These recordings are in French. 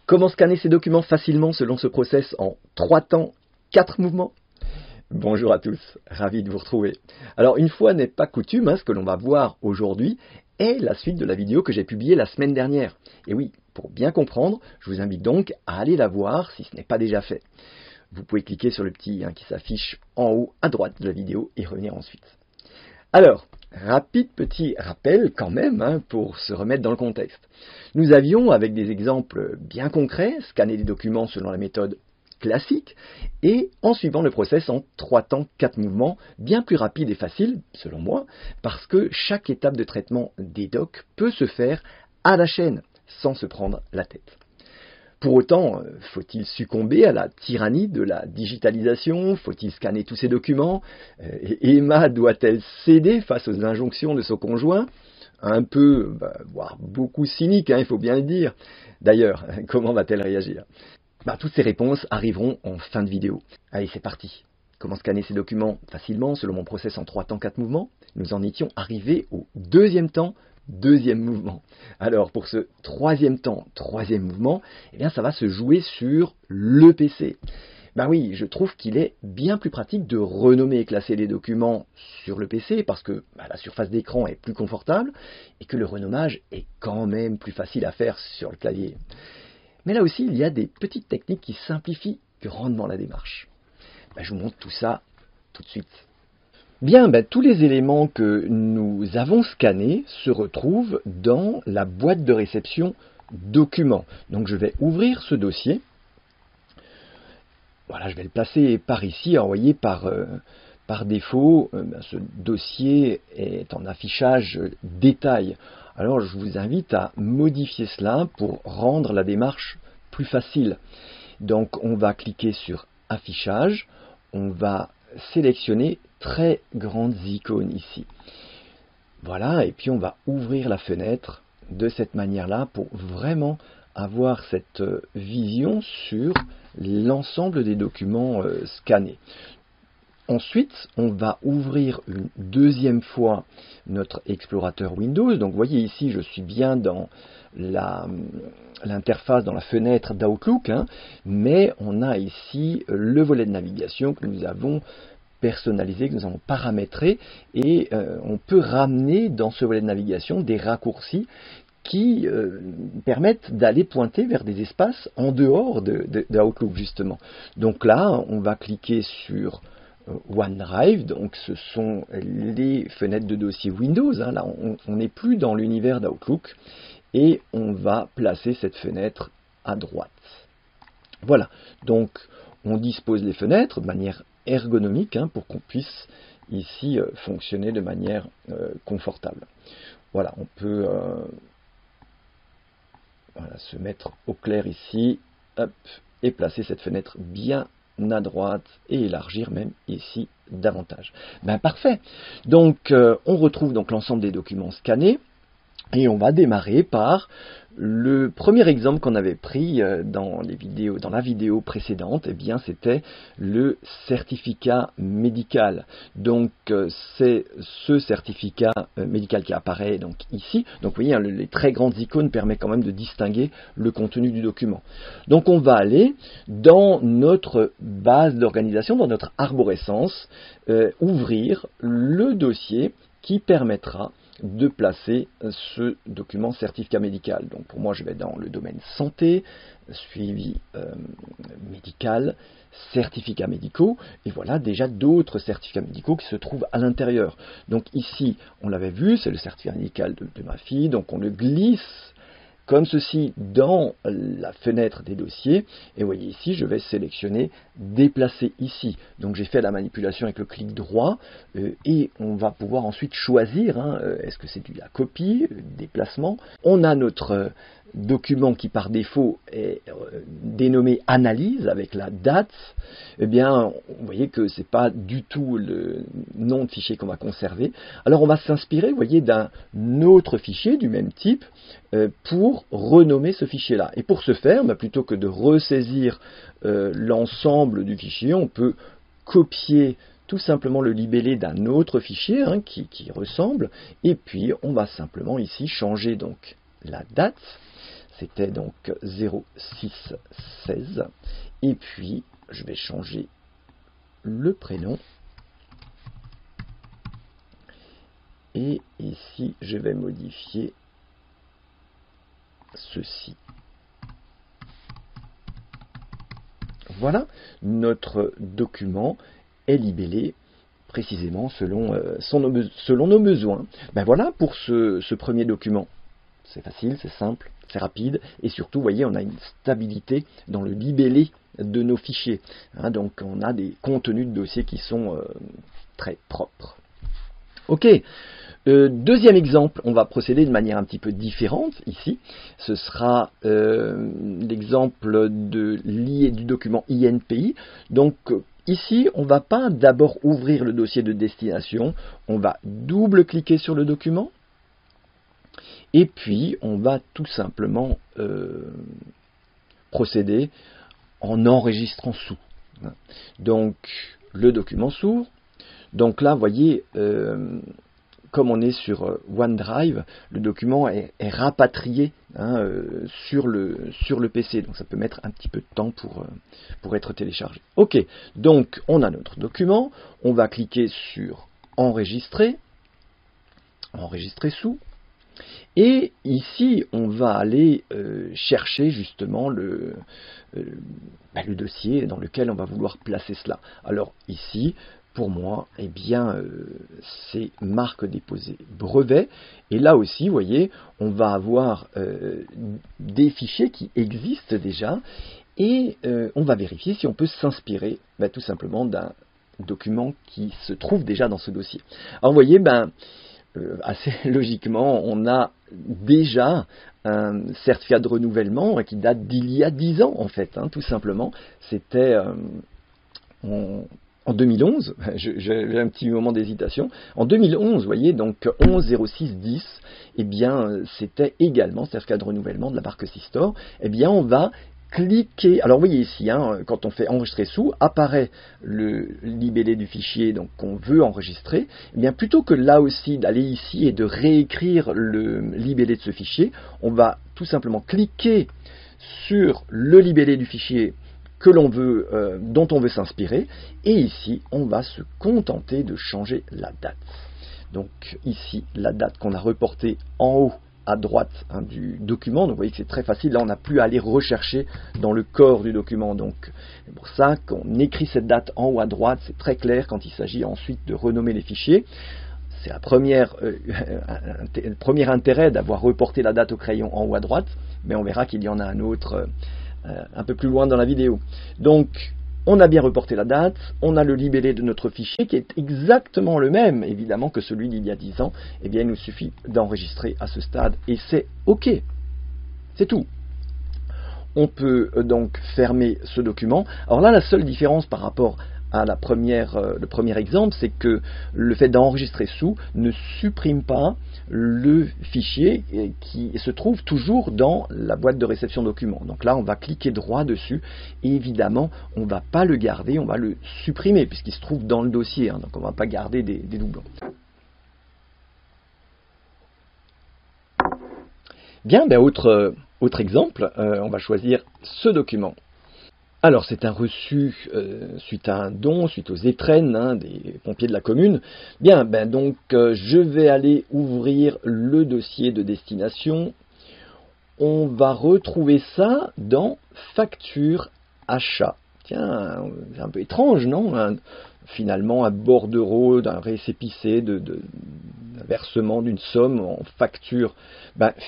Comment scanner ces documents facilement selon ce process en 3 temps, 4 mouvements? Bonjour à tous, ravi de vous retrouver. Alors une fois n'est pas coutume, ce que l'on va voir aujourd'hui est la suite de la vidéo que j'ai publiée la semaine dernière. Et oui, pour bien comprendre, je vous invite donc à aller la voir si ce n'est pas déjà fait. Vous pouvez cliquer sur le petit qui s'affiche en haut à droite de la vidéo et revenir ensuite. Alors, rapide petit rappel quand même pour se remettre dans le contexte. Nous avions, avec des exemples bien concrets, scanné des documents selon la méthode classique et en suivant le process en 3 temps, 4 mouvements, bien plus rapide et facile, selon moi, parce que chaque étape de traitement des docs peut se faire à la chaîne, sans se prendre la tête. Pour autant, faut-il succomber à la tyrannie de la digitalisation? Faut-il scanner tous ces documents? Emma doit-elle céder face aux injonctions de son conjoint? Un peu, voire beaucoup cynique, il faut bien le dire. D'ailleurs, comment va-t-elle réagir? Toutes ces réponses arriveront en fin de vidéo. Allez, c'est parti. Comment scanner ces documents facilement selon mon process en 3 temps, 4 mouvements? Nous en étions arrivés au 2e temps, 2e mouvement. Alors pour ce 3e temps, 3e mouvement, ça va se jouer sur le PC. Oui, je trouve qu'il est bien plus pratique de renommer et classer les documents sur le PC parce que la surface d'écran est plus confortable et que le renommage est quand même plus facile à faire sur le clavier. Mais là aussi, il y a des petites techniques qui simplifient grandement la démarche. Je vous montre tout ça tout de suite. Tous les éléments que nous avons scannés se retrouvent dans la boîte de réception documents. Donc je vais ouvrir ce dossier. Voilà, je vais le placer par ici. Alors, vous voyez, par défaut, ce dossier est en affichage détail. Alors je vous invite à modifier cela pour rendre la démarche plus facile. Donc on va cliquer sur affichage, on va sélectionner très grandes icônes ici. Voilà, et puis on va ouvrir la fenêtre de cette manière-là pour vraiment avoir cette vision sur l'ensemble des documents scannés. Ensuite, on va ouvrir une deuxième fois notre explorateur Windows. Donc vous voyez ici, je suis bien dans l'interface, dans la fenêtre d'Outlook, mais on a ici le volet de navigation que nous avons personnalisé, que nous avons paramétré, et on peut ramener dans ce volet de navigation des raccourcis qui permettent d'aller pointer vers des espaces en dehors d'Outlook justement. Donc là, on va cliquer sur OneDrive, donc ce sont les fenêtres de dossier Windows. Là, on n'est plus dans l'univers d'Outlook et on va placer cette fenêtre à droite. Voilà, donc on dispose les fenêtres de manière ergonomique pour qu'on puisse ici fonctionner de manière confortable. Voilà, on peut se mettre au clair ici, hop, et placer cette fenêtre bien à droite et élargir même ici davantage. Parfait. Donc on retrouve donc l'ensemble des documents scannés et on va démarrer par le premier exemple qu'on avait pris dans la vidéo précédente. C'était le certificat médical. Donc c'est ce certificat médical qui apparaît donc ici. Donc vous voyez, les très grandes icônes permettent quand même de distinguer le contenu du document. Donc on va aller dans notre base d'organisation, dans notre arborescence, ouvrir le dossier qui permettra de placer ce document certificat médical. Donc pour moi, je vais dans le domaine santé, suivi médical, certificats médicaux, et voilà déjà d'autres certificats médicaux qui se trouvent à l'intérieur. Donc ici, on l'avait vu, c'est le certificat médical de ma fille, donc on le glisse comme ceci dans la fenêtre des dossiers, et vous voyez ici, je vais sélectionner déplacer ici. Donc j'ai fait la manipulation avec le clic droit, et on va pouvoir ensuite choisir, est-ce que c'est de la copie, déplacement. On a notre document qui par défaut est dénommé analyse avec la date. Vous voyez que ce n'est pas du tout le nom de fichier qu'on va conserver. Alors on va s'inspirer, vous voyez, d'un autre fichier du même type pour renommer ce fichier-là. Et pour ce faire, plutôt que de ressaisir l'ensemble du fichier, on peut copier tout simplement le libellé d'un autre fichier qui ressemble, et puis on va simplement ici changer donc la date. c'était donc 0616. Et puis, je vais changer le prénom. Et ici, je vais modifier ceci. Voilà, notre document est libellé précisément selon nos besoins. Ben voilà pour ce premier document. C'est facile, c'est simple, c'est rapide, et surtout, vous voyez, on a une stabilité dans le libellé de nos fichiers. Hein, donc, on a des contenus de dossiers qui sont très propres. Ok, deuxième exemple, on va procéder de manière un petit peu différente ici. Ce sera l'exemple du document INPI. Donc, ici, on ne va pas d'abord ouvrir le dossier de destination, on va double-cliquer sur le document. Et puis, on va tout simplement procéder en enregistrant sous. Donc, le document s'ouvre. Donc là, vous voyez, comme on est sur OneDrive, le document est rapatrié sur le PC. Donc, ça peut mettre un petit peu de temps pour être téléchargé. Ok, donc on a notre document. On va cliquer sur Enregistrer, enregistrer sous. Et ici, on va aller chercher justement le dossier dans lequel on va vouloir placer cela. Alors ici, pour moi, eh bien, c'est marque déposée brevet. Et là aussi, vous voyez, on va avoir des fichiers qui existent déjà. Et on va vérifier si on peut s'inspirer tout simplement d'un document qui se trouve déjà dans ce dossier. Alors vous voyez, assez logiquement, on a déjà un certificat de renouvellement qui date d'il y a 10 ans, en fait, tout simplement. C'était en 2011, j'ai un petit moment d'hésitation. En 2011, vous voyez, donc 11.06.10, eh bien, c'était également certificat de renouvellement de la marque Sistor. Eh bien, on va cliquer, alors vous voyez ici, quand on fait enregistrer sous, apparaît le libellé du fichier qu'on veut enregistrer. Eh bien, plutôt que là aussi d'aller ici et de réécrire le libellé de ce fichier, on va tout simplement cliquer sur le libellé du fichier que l'on veut, dont on veut s'inspirer, et ici, on va se contenter de changer la date. Donc ici, la date qu'on a reportée en haut à droite du document. Donc vous voyez que c'est très facile, là on n'a plus à aller rechercher dans le corps du document. Donc c'est pour ça qu'on écrit cette date en haut à droite, c'est très clair quand il s'agit ensuite de renommer les fichiers. C'est le premier intérêt d'avoir reporté la date au crayon en haut à droite, mais on verra qu'il y en a un autre un peu plus loin dans la vidéo. Donc on a bien reporté la date, on a le libellé de notre fichier qui est exactement le même, évidemment, que celui d'il y a 10 ans. Eh bien, il nous suffit d'enregistrer à ce stade et c'est OK. C'est tout. On peut donc fermer ce document. Alors là, la seule différence par rapport à le premier exemple, c'est que le fait d'enregistrer sous ne supprime pas le fichier qui se trouve toujours dans la boîte de réception documents. Donc là, on va cliquer droit dessus et évidemment, on ne va pas le garder, on va le supprimer puisqu'il se trouve dans le dossier. Donc on ne va pas garder des doublons. Bien, autre exemple, on va choisir ce document. Alors c'est un reçu suite à un don, suite aux étrennes des pompiers de la commune. Bien, donc je vais aller ouvrir le dossier de destination. On va retrouver ça dans facture achat. Tiens, c'est un peu étrange, non? Finalement, un bordereau d'un récépissé d'un versement d'une somme en facture.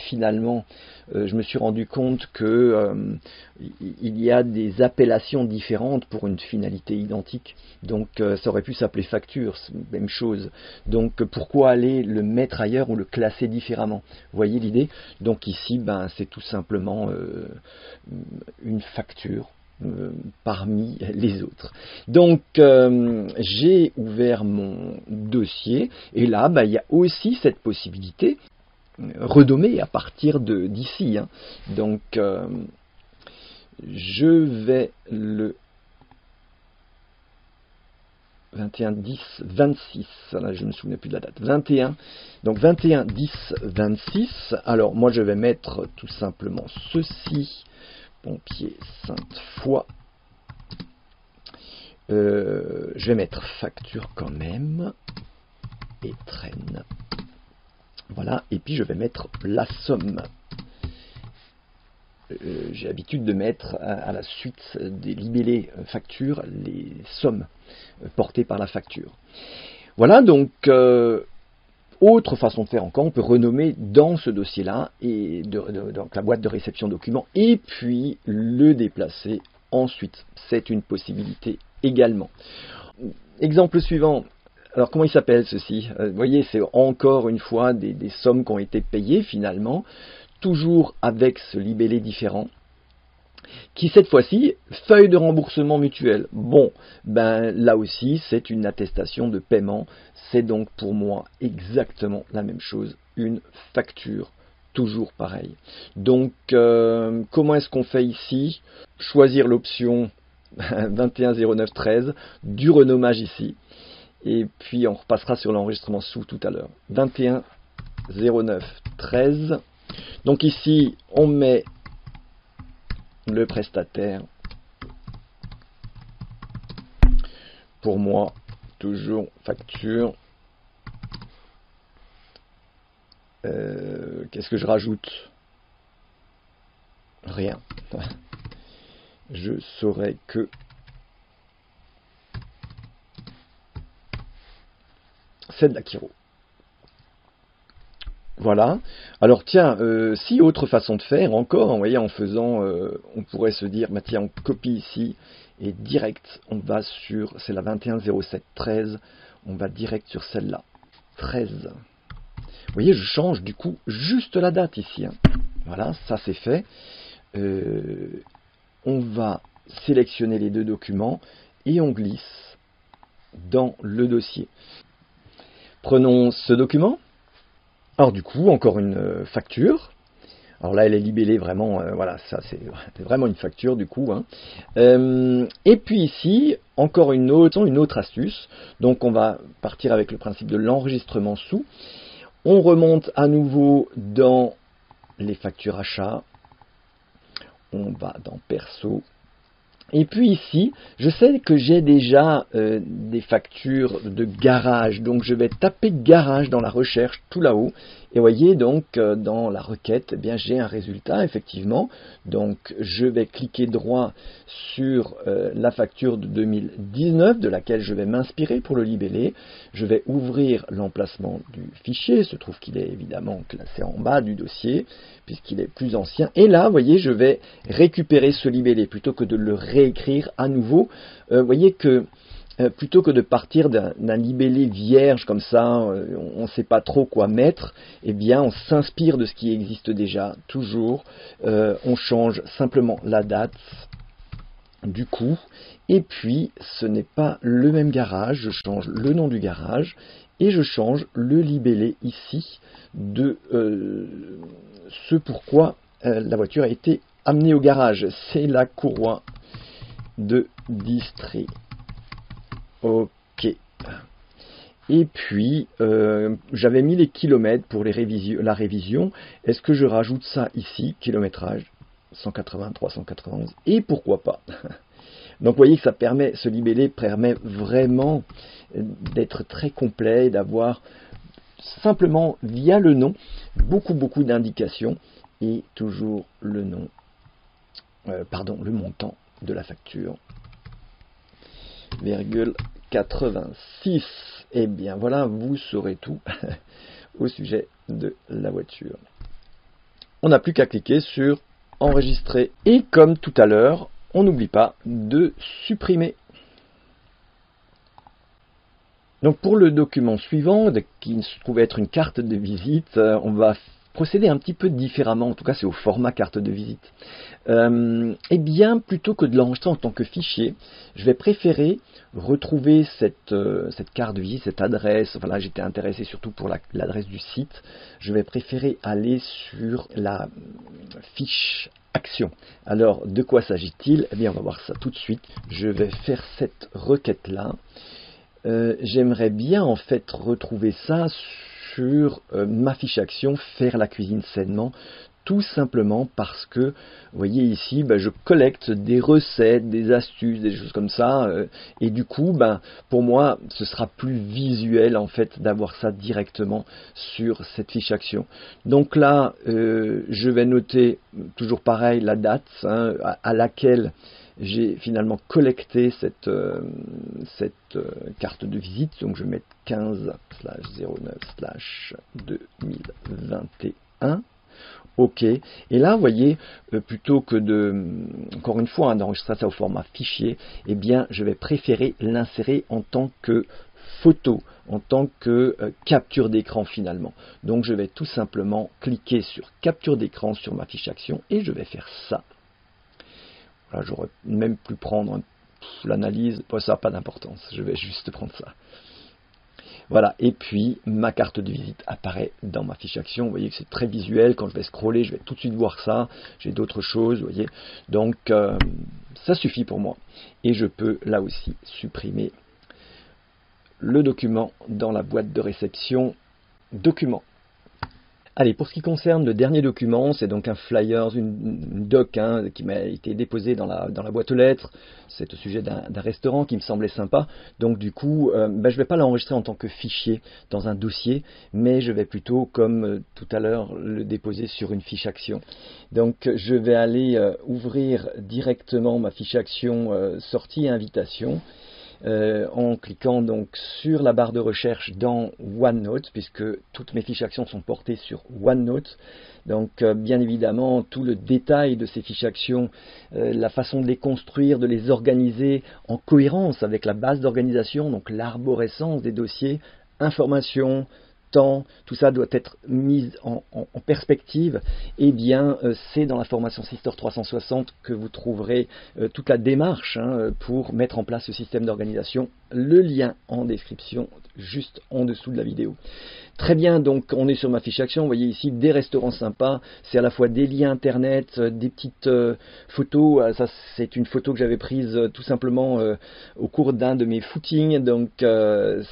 Finalement, je me suis rendu compte que il y a des appellations différentes pour une finalité identique. Donc, ça aurait pu s'appeler facture, même chose. Donc, pourquoi aller le mettre ailleurs ou le classer différemment? Vous voyez l'idée? Donc ici, c'est tout simplement une facture parmi les autres. Donc j'ai ouvert mon dossier et là il y a aussi cette possibilité renommer à partir d'ici. Donc je vais le 21, 10, 26. Là, je ne me souviens plus de la date. 21. Donc 21, 10, 26. Alors, moi, je vais mettre tout simplement ceci. Pompier Sainte-Foy. Je vais mettre facture quand même. Et traîne. Voilà. Et puis, je vais mettre la somme. J'ai l'habitude de mettre à la suite des libellés factures les sommes portées par la facture. Voilà, donc autre façon de faire encore, on peut renommer dans ce dossier-là et donc la boîte de réception documents et puis le déplacer ensuite. C'est une possibilité également. Exemple suivant. Alors comment il s'appelle ceci? Vous voyez, c'est encore une fois des sommes qui ont été payées finalement, toujours avec ce libellé différent, qui cette fois-ci, feuille de remboursement mutuel. Bon, ben là aussi, c'est une attestation de paiement. C'est donc pour moi exactement la même chose, une facture, toujours pareil. Donc, comment est-ce qu'on fait ici? Choisir l'option 210913 du renommage ici. Et puis on repassera sur l'enregistrement sous tout à l'heure. 210913. Donc ici, on met le prestataire. Pour moi, toujours facture. Qu'est-ce que je rajoute? Rien. Je saurais que c'est de l'Akiro. Voilà. Alors tiens, si autre façon de faire encore, vous voyez, en faisant, on pourrait se dire, bah, tiens, on copie ici et direct, on va sur, c'est la 210713, on va direct sur celle-là, 13. Vous voyez, je change du coup juste la date ici. Hein. Voilà, ça c'est fait. On va sélectionner les deux documents et on glisse dans le dossier. Prenons ce document. Alors du coup, encore une facture. Alors là, elle est libellée vraiment, voilà, ça c'est vraiment une facture du coup. Hein. Et puis ici, encore une autre astuce. Donc on va partir avec le principe de l'enregistrement sous. On remonte à nouveau dans les factures achats. On va dans perso. Et puis ici, je sais que j'ai déjà des factures de garage, donc je vais taper garage dans la recherche tout là-haut. Et vous voyez donc dans la requête, eh bien j'ai un résultat effectivement. Donc je vais cliquer droit sur la facture de 2019 de laquelle je vais m'inspirer pour le libeller. Je vais ouvrir l'emplacement du fichier. Il se trouve qu'il est évidemment classé en bas du dossier puisqu'il est plus ancien. Et là, vous voyez, je vais récupérer ce libellé plutôt que de le réécrire à nouveau. Vous voyez que plutôt que de partir d'un libellé vierge comme ça, on ne sait pas trop quoi mettre, eh bien on s'inspire de ce qui existe déjà, toujours. On change simplement la date du coup, et puis ce n'est pas le même garage, je change le nom du garage, et je change le libellé ici de ce pourquoi la voiture a été amenée au garage. C'est la courroie de Distri. Ok. Et puis, j'avais mis les kilomètres pour la révision. Est-ce que je rajoute ça ici, kilométrage 180, 391, et pourquoi pas. Donc vous voyez que ça permet, ce libellé permet vraiment d'être très complet, d'avoir simplement via le nom beaucoup d'indications et toujours le nom, le montant de la facture. 86. Et bien voilà, vous saurez tout au sujet de la voiture. On n'a plus qu'à cliquer sur enregistrer. Et comme tout à l'heure, on n'oublie pas de supprimer. Donc pour le document suivant, qui se trouve être une carte de visite, on va procéder un petit peu différemment, en tout cas c'est au format carte de visite. Eh bien, plutôt que de l'enregistrer en tant que fichier, je vais préférer retrouver cette carte de visite, cette adresse. Voilà, j'étais intéressé surtout pour l'adresse du site. Je vais préférer aller sur la fiche action. Alors, de quoi s'agit-il? Eh bien, on va voir ça tout de suite. Je vais faire cette requête-là. j'aimerais bien en fait retrouver ça sur ma fiche action, faire la cuisine sainement, tout simplement parce que, vous voyez ici, je collecte des recettes, des astuces, des choses comme ça, et du coup, pour moi, ce sera plus visuel en fait d'avoir ça directement sur cette fiche action. Donc là, je vais noter toujours pareil la date à laquelle j'ai finalement collecté cette carte de visite, donc je vais mettre 15/09/2021. OK. Et là, vous voyez, plutôt que encore une fois, d'enregistrer ça au format fichier, eh bien, je vais préférer l'insérer en tant que photo, en tant que capture d'écran finalement. Donc, je vais tout simplement cliquer sur capture d'écran sur ma fiche action et je vais faire ça. Voilà, j'aurais même pu prendre l'analyse, ça n'a pas d'importance, je vais juste prendre ça. Voilà, et puis ma carte de visite apparaît dans ma fiche action. Vous voyez que c'est très visuel. Quand je vais scroller, je vais tout de suite voir ça. J'ai d'autres choses, vous voyez. Donc, ça suffit pour moi. Et je peux, là aussi, supprimer le document dans la boîte de réception Documents. Allez, pour ce qui concerne le dernier document, c'est donc un flyer, une doc qui m'a été déposée dans la boîte aux lettres. C'est au sujet d'un restaurant qui me semblait sympa. Donc du coup, je ne vais pas l'enregistrer en tant que fichier dans un dossier, mais je vais plutôt, comme tout à l'heure, le déposer sur une fiche action. Donc je vais aller ouvrir directement ma fiche action sortie et invitation. En cliquant donc sur la barre de recherche dans OneNote, puisque toutes mes fiches actions sont portées sur OneNote. Donc bien évidemment, tout le détail de ces fiches actions, la façon de les construire, de les organiser en cohérence avec la base d'organisation, donc l'arborescence des dossiers, informations, temps, tout ça doit être mis en perspective. Eh bien, c'est dans la formation Sister 360 que vous trouverez toute la démarche pour mettre en place ce système d'organisation. Le lien en description, juste en dessous de la vidéo. Très bien, donc on est sur ma fiche action. Vous voyez ici des restaurants sympas. C'est à la fois des liens internet, des petites photos. Ça, c'est une photo que j'avais prise tout simplement au cours d'un de mes footings. Donc,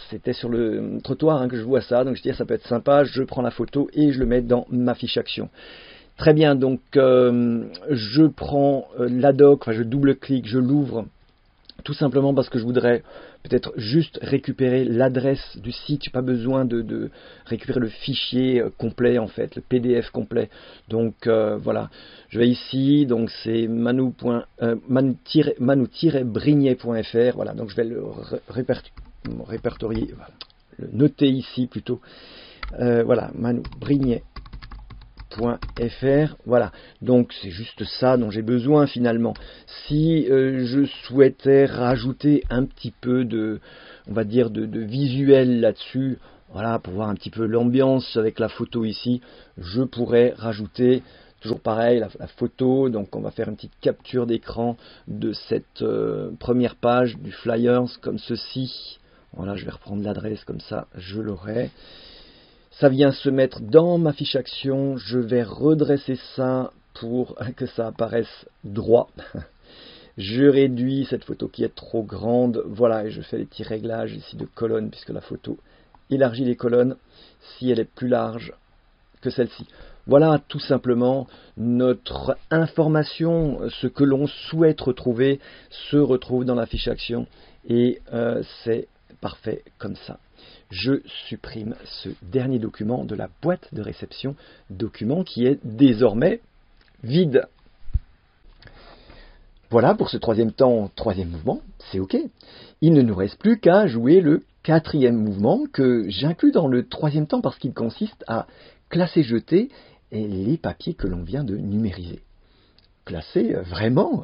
c'était sur le trottoir que je vois ça. Donc, je dis, ça peut être sympa. Je prends la photo et je le mets dans ma fiche action. Très bien, donc je prends la doc, je double-clique, je l'ouvre. Tout simplement parce que je voudrais peut-être juste récupérer l'adresse du site. Je n'ai pas besoin de récupérer le fichier complet en fait, le PDF complet. Donc voilà, je vais ici, donc c'est manu-brignet.fr. Voilà, donc je vais le répertorier, le noter ici plutôt. Voilà, manu-brignet.fr. Voilà, donc c'est juste ça dont j'ai besoin finalement. Si je souhaitais rajouter un petit peu de, on va dire, de visuel là-dessus, voilà, pour voir un petit peu l'ambiance avec la photo ici, je pourrais rajouter, toujours pareil, la photo. Donc on va faire une petite capture d'écran de cette première page du flyers comme ceci. Voilà, je vais reprendre l'adresse comme ça, je l'aurai. Ça vient se mettre dans ma fiche action. Je vais redresser ça pour que ça apparaisse droit. Je réduis cette photo qui est trop grande. Voilà, et je fais les petits réglages ici de colonne puisque la photo élargit les colonnes si elle est plus large que celle-ci. Voilà tout simplement notre information. Ce que l'on souhaite retrouver se retrouve dans la fiche action et c'est parfait comme ça. Je supprime ce dernier document de la boîte de réception document qui est désormais vide. Voilà pour ce troisième mouvement, c'est OK. Il ne nous reste plus qu'à jouer le quatrième mouvement que j'inclus dans le troisième temps parce qu'il consiste à classer, jeter les papiers que l'on vient de numériser. Classer, vraiment,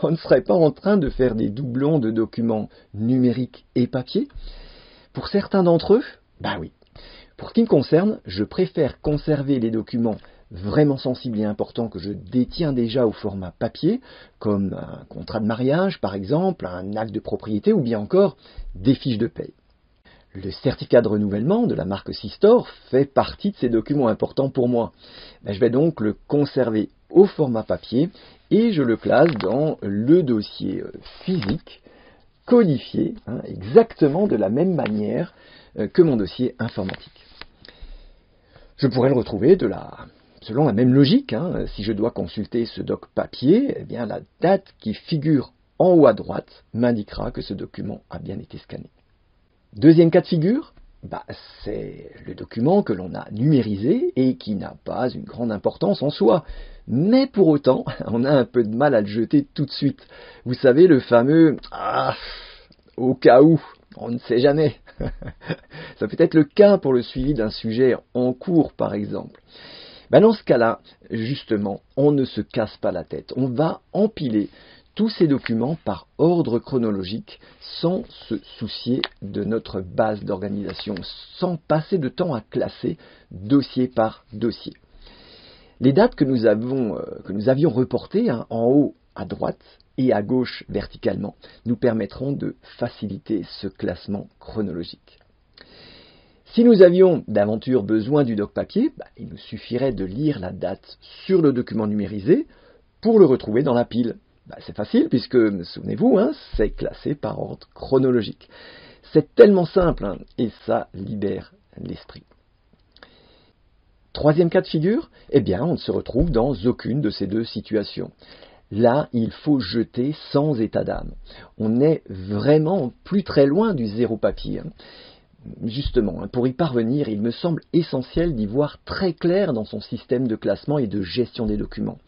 on ne serait pas en train de faire des doublons de documents numériques et papier. Pour certains d'entre eux, oui. Pour ce qui me concerne, je préfère conserver les documents vraiment sensibles et importants que je détiens déjà au format papier, comme un contrat de mariage par exemple, un acte de propriété ou bien encore des fiches de paie. Le certificat de renouvellement de la marque Sistor fait partie de ces documents importants pour moi. Je vais donc le conserver au format papier et je le classe dans le dossier physique codifié exactement de la même manière que mon dossier informatique. Je pourrais le retrouver selon la même logique. Si je dois consulter ce doc papier, eh bien la date qui figure en haut à droite m'indiquera que ce document a bien été scanné. Deuxième cas de figure, c'est le document que l'on a numérisé et qui n'a pas une grande importance en soi. Mais pour autant, on a un peu de mal à le jeter tout de suite. Vous savez, le fameux « au cas où », on ne sait jamais. Ça peut être le cas pour le suivi d'un sujet en cours, par exemple. Dans ce cas-là, justement, on ne se casse pas la tête. On va empiler tous ces documents par ordre chronologique sans se soucier de notre base d'organisation, sans passer de temps à classer dossier par dossier. Les dates que nous avions reportées en haut à droite et à gauche verticalement nous permettront de faciliter ce classement chronologique. Si nous avions d'aventure besoin du doc papier, il nous suffirait de lire la date sur le document numérisé pour le retrouver dans la pile. C'est facile puisque, souvenez-vous, c'est classé par ordre chronologique. C'est tellement simple et ça libère l'esprit. Troisième cas de figure, on ne se retrouve dans aucune de ces deux situations. Là, il faut jeter sans état d'âme. On n'est vraiment plus très loin du zéro papier. Justement, pour y parvenir, il me semble essentiel d'y voir très clair dans son système de classement et de gestion des documents.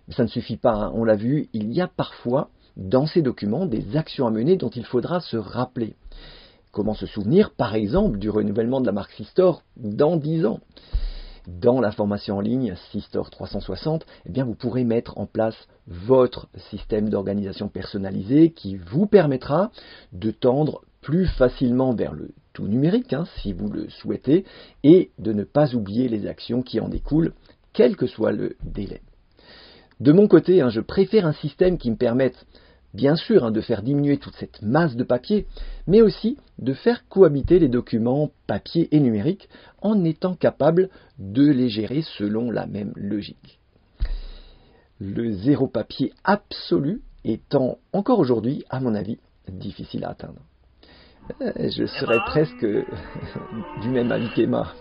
Mais ça ne suffit pas, on l'a vu, il y a parfois dans ces documents des actions à mener dont il faudra se rappeler. Comment se souvenir, par exemple, du renouvellement de la marque Sistore dans 10 ans? Dans la formation en ligne Sistore 360, vous pourrez mettre en place votre système d'organisation personnalisé qui vous permettra de tendre plus facilement vers le tout numérique, si vous le souhaitez, et de ne pas oublier les actions qui en découlent, quel que soit le délai. De mon côté, je préfère un système qui me permette, bien sûr, de faire diminuer toute cette masse de papier, mais aussi de faire cohabiter les documents papier et numérique en étant capable de les gérer selon la même logique. Le zéro papier absolu étant encore aujourd'hui, à mon avis, difficile à atteindre. Je serais presque du même avis qu'Emma.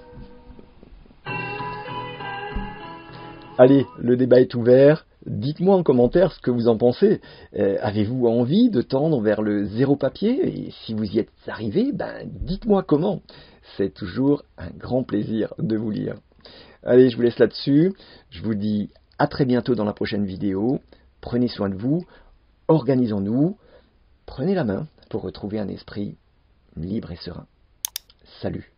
Allez, le débat est ouvert. Dites-moi en commentaire ce que vous en pensez. Avez-vous envie de tendre vers le zéro papier? Et si vous y êtes arrivé, dites-moi comment. C'est toujours un grand plaisir de vous lire. Allez, je vous laisse là-dessus. Je vous dis à très bientôt dans la prochaine vidéo. Prenez soin de vous. Organisons-nous. Prenez la main pour retrouver un esprit libre et serein. Salut.